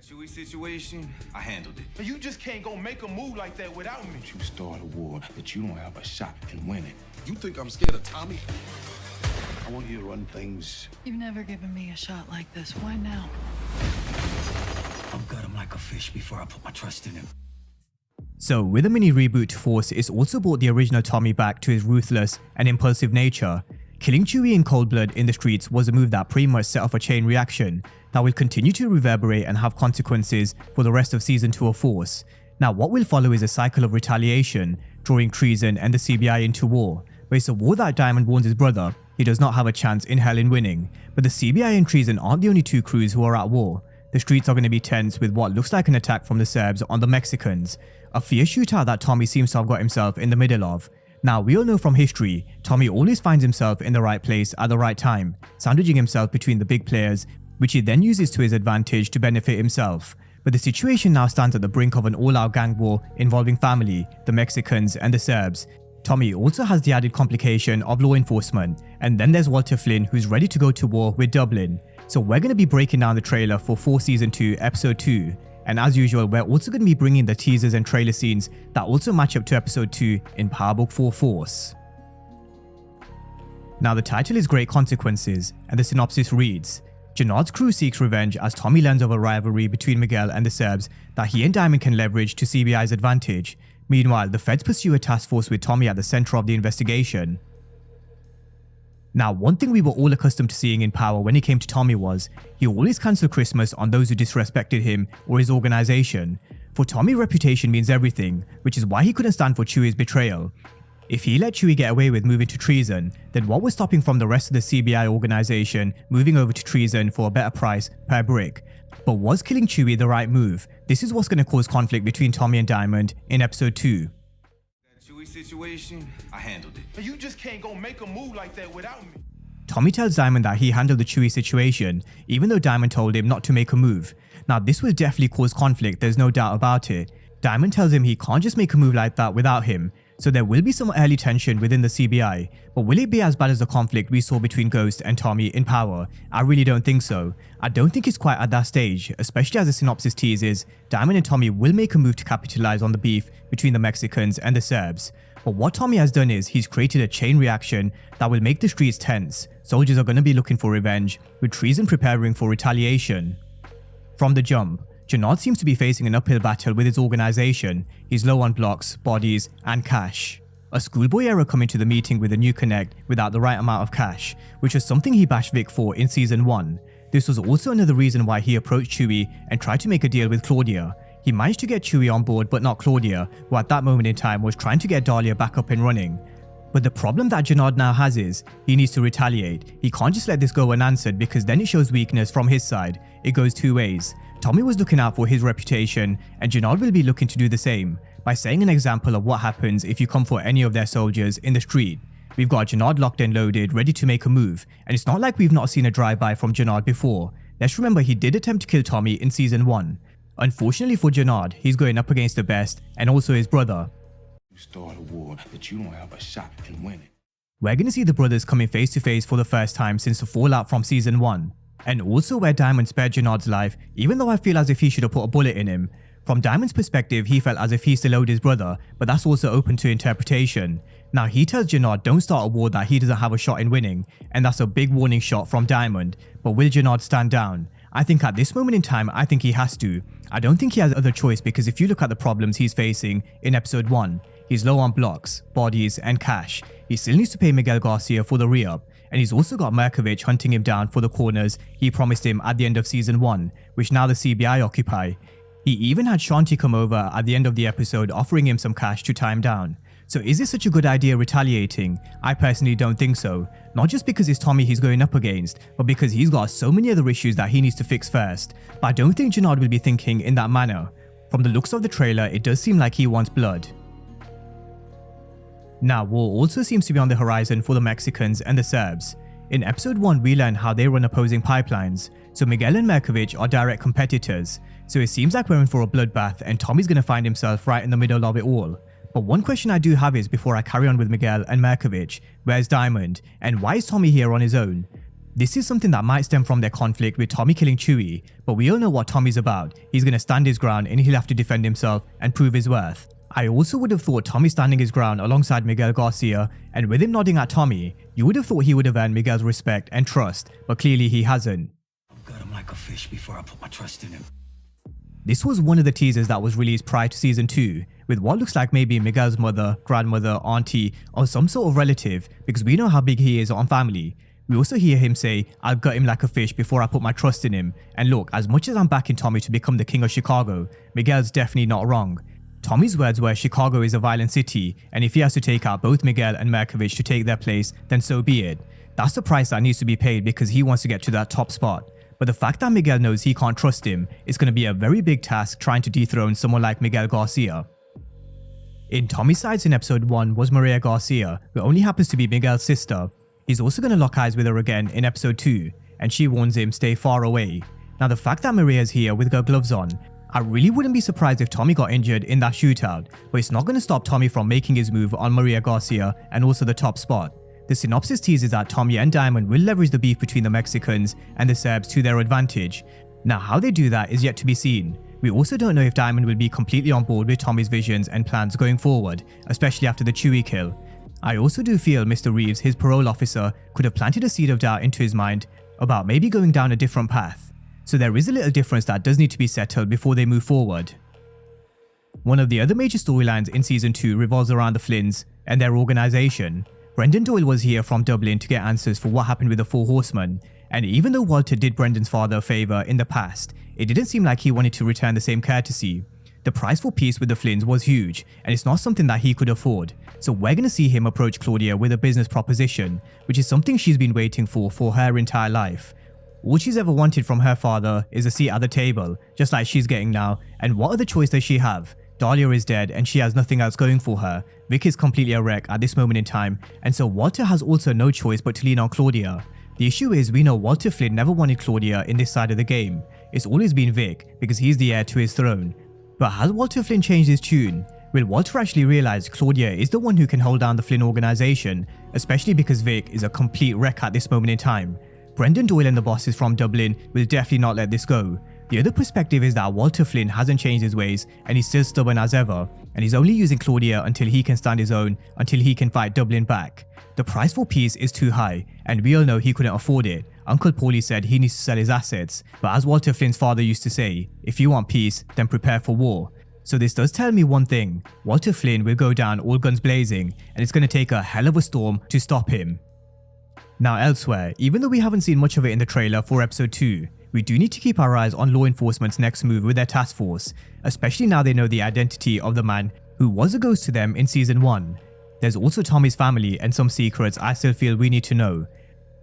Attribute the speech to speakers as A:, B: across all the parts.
A: Chewy situation, I handled it.
B: You just can't go make a move like that without me.
C: You start a war that you don't have a shot in winning.
D: You think I'm scared of Tommy?
C: I want you to run things.
E: You've never given me a shot like this. Why now?
F: I'll gut him like a fish before I put my trust in him.
G: So, with a mini reboot to Force, it's also brought the original Tommy back to his ruthless and impulsive nature. Killing Chewy in cold blood in the streets was a move that pretty much set off a chain reaction that will continue to reverberate and have consequences for the rest of Season 2 of Force. Now, what will follow is a cycle of retaliation, drawing Treason and the CBI into war. But it's a war that Diamond warns his brother he does not have a chance in hell in winning. But the CBI and Treason aren't the only two crews who are at war. The streets are going to be tense with what looks like an attack from the Serbs on the Mexicans. A fierce shootout that Tommy seems to have got himself in the middle of. Now, we all know from history, Tommy always finds himself in the right place at the right time, sandwiching himself between the big players, which he then uses to his advantage to benefit himself. But the situation now stands at the brink of an all-out gang war involving family, the Mexicans and the Serbs. Tommy also has the added complication of law enforcement, and then there's Walter Flynn, who's ready to go to war with Dublin. So we're going to be breaking down the trailer for Force Season 2 Episode 2. And as usual, we're also going to be bringing the teasers and trailer scenes that also match up to Episode 2 in Power Book 4 Force. Now, the title is Great Consequences, and the synopsis reads: Janard's crew seeks revenge as Tommy learns of a rivalry between Miguel and the Serbs that he and Diamond can leverage to CBI's advantage. Meanwhile, the feds pursue a task force with Tommy at the center of the investigation. Now, one thing we were all accustomed to seeing in Power when it came to Tommy was he always cancelled Christmas on those who disrespected him or his organization. For Tommy, reputation means everything, which is why he couldn't stand for Chewy's betrayal. If he let Chewy get away with moving to Treason, then what was stopping from the rest of the CBI organization moving over to Treason for a better price per brick? But was killing Chewy the right move? This is what's going to cause conflict between Tommy and Diamond in Episode 2.
A: That Chewy situation, I handled it.
B: You just can't go make a move like that without me.
G: Tommy tells Diamond that he handled the Chewy situation, even though Diamond told him not to make a move. Now, this will definitely cause conflict, there's no doubt about it. Diamond tells him he can't just make a move like that without him, so there will be some early tension within the CBI. But will it be as bad as the conflict we saw between Ghost and Tommy in Power? I really don't think so. I don't think it's quite at that stage, especially as the synopsis teases, Diamond and Tommy will make a move to capitalize on the beef between the Mexicans and the Serbs. But what Tommy has done is he's created a chain reaction that will make the streets tense. Soldiers are going to be looking for revenge, with Treason preparing for retaliation. From the jump, Janard seems to be facing an uphill battle with his organization. He's low on blocks, bodies, and cash. A schoolboy error coming to the meeting with a new connect without the right amount of cash, which was something he bashed Vic for in Season 1. This was also another reason why he approached Chewy and tried to make a deal with Claudia. He managed to get Chewy on board but not Claudia, who at that moment in time was trying to get Dahlia back up and running. But the problem that Janard now has is, he needs to retaliate. He can't just let this go unanswered because then it shows weakness from his side. It goes two ways. Tommy was looking out for his reputation, and Janard will be looking to do the same, by saying an example of what happens if you come for any of their soldiers in the street. We've got Janard locked and loaded, ready to make a move, and it's not like we've not seen a drive-by from Janard before. Let's remember he did attempt to kill Tommy in Season 1. Unfortunately for Janard, he's going up against the best, and also his brother.
C: You start a war that you don't have a shot in winning.
G: We're going to see the brothers coming face to face for the first time since the fallout from Season 1. And also where Diamond spared Janard's life, even though I feel as if he should have put a bullet in him. From Diamond's perspective, he felt as if he still owed his brother, but that's also open to interpretation. Now he tells Janard don't start a war that he doesn't have a shot in winning, and that's a big warning shot from Diamond. But will Janard stand down? I think at this moment in time, I think he has to. I don't think he has other choice because if you look at the problems he's facing in Episode 1, he's low on blocks, bodies, and cash. He still needs to pay Miguel Garcia for the re-up. And he's also got Merkovich hunting him down for the corners he promised him at the end of Season 1, which now the CBI occupy. He even had Shanti come over at the end of the episode offering him some cash to tie him down. So is this such a good idea retaliating? I personally don't think so. Not just because it's Tommy he's going up against, but because he's got so many other issues that he needs to fix first. But I don't think Janard will be thinking in that manner. From the looks of the trailer, it does seem like he wants blood. Now, war also seems to be on the horizon for the Mexicans and the Serbs. In Episode 1, we learn how they run opposing pipelines, so Miguel and Merkovich are direct competitors, so it seems like we're in for a bloodbath and Tommy's going to find himself right in the middle of it all. But one question I do have is before I carry on with Miguel and Merkovich, where's Diamond, and why is Tommy here on his own? This is something that might stem from their conflict with Tommy killing Chewy, but we all know what Tommy's about. He's going to stand his ground and he'll have to defend himself and prove his worth. I also would have thought Tommy standing his ground alongside Miguel Garcia, and with him nodding at Tommy, you would have thought he would have earned Miguel's respect and trust, but clearly he hasn't.
F: I've got him like a fish before I put my trust in him.
G: This was one of the teasers that was released prior to season 2, with what looks like maybe Miguel's mother, grandmother, auntie, or some sort of relative, because we know how big he is on family. We also hear him say, "I'll gut him like a fish before I put my trust in him." And look, as much as I'm backing Tommy to become the king of Chicago, Miguel's definitely not wrong. Tommy's words were Chicago is a violent city, and if he has to take out both Miguel and Markovich to take their place, then so be it. That's the price that needs to be paid because he wants to get to that top spot. But the fact that Miguel knows he can't trust him is going to be a very big task trying to dethrone someone like Miguel Garcia. In Tommy's sides in episode 1 was Maria Garcia, who only happens to be Miguel's sister. He's also going to lock eyes with her again in episode 2, and she warns him stay far away. Now the fact that Maria's here with her gloves on, I really wouldn't be surprised if Tommy got injured in that shootout, but it's not going to stop Tommy from making his move on Maria Garcia and also the top spot. The synopsis teases that Tommy and Diamond will leverage the beef between the Mexicans and the Serbs to their advantage. Now how they do that is yet to be seen. We also don't know if Diamond will be completely on board with Tommy's visions and plans going forward, especially after the Chewy kill. I also do feel Mr. Reeves, his parole officer, could have planted a seed of doubt into his mind about maybe going down a different path. So there is a little difference that does need to be settled before they move forward. One of the other major storylines in season 2 revolves around the Flynns and their organization. Brendan Doyle was here from Dublin to get answers for what happened with the Four Horsemen, and even though Walter did Brendan's father a favour in the past, it didn't seem like he wanted to return the same courtesy. The price for peace with the Flynns was huge, and it's not something that he could afford, so we're going to see him approach Claudia with a business proposition, which is something she's been waiting for her entire life. All she's ever wanted from her father is a seat at the table, just like she's getting now, and what other choice does she have? Dahlia is dead and she has nothing else going for her. Vic is completely a wreck at this moment in time, and so Walter has also no choice but to lean on Claudia. The issue is we know Walter Flynn never wanted Claudia in this side of the game. It's always been Vic, because he's the heir to his throne. But has Walter Flynn changed his tune? Will Walter actually realize Claudia is the one who can hold down the Flynn organization, especially because Vic is a complete wreck at this moment in time? Brendan Doyle and the bosses from Dublin will definitely not let this go. The other perspective is that Walter Flynn hasn't changed his ways and he's still stubborn as ever, and he's only using Claudia until he can stand his own, until he can fight Dublin back. The price for peace is too high, and we all know he couldn't afford it. Uncle Paulie said he needs to sell his assets, but as Walter Flynn's father used to say, if you want peace, then prepare for war. So this does tell me one thing: Walter Flynn will go down all guns blazing, and it's going to take a hell of a storm to stop him. Now elsewhere, even though we haven't seen much of it in the trailer for episode 2, we do need to keep our eyes on law enforcement's next move with their task force, especially now they know the identity of the man who was a ghost to them in season 1. There's also Tommy's family and some secrets I still feel we need to know.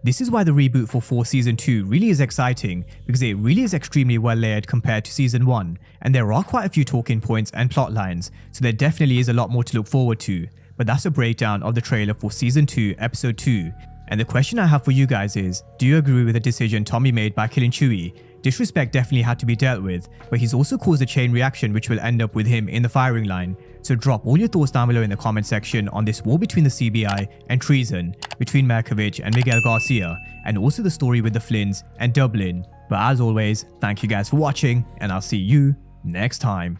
G: This is why the reboot for Force Season 2 really is exciting, because it really is extremely well layered compared to Season 1, and there are quite a few talking points and plot lines, so there definitely is a lot more to look forward to. But that's a breakdown of the trailer for Season 2, Episode 2. And the question I have for you guys is, do you agree with the decision Tommy made by killing Chewy? Disrespect definitely had to be dealt with, but he's also caused a chain reaction which will end up with him in the firing line. So drop all your thoughts down below in the comment section on this war between the CBI and Treason, between Markovich and Miguel Garcia, and also the story with the Flynns and Dublin. But as always, thank you guys for watching, and I'll see you next time.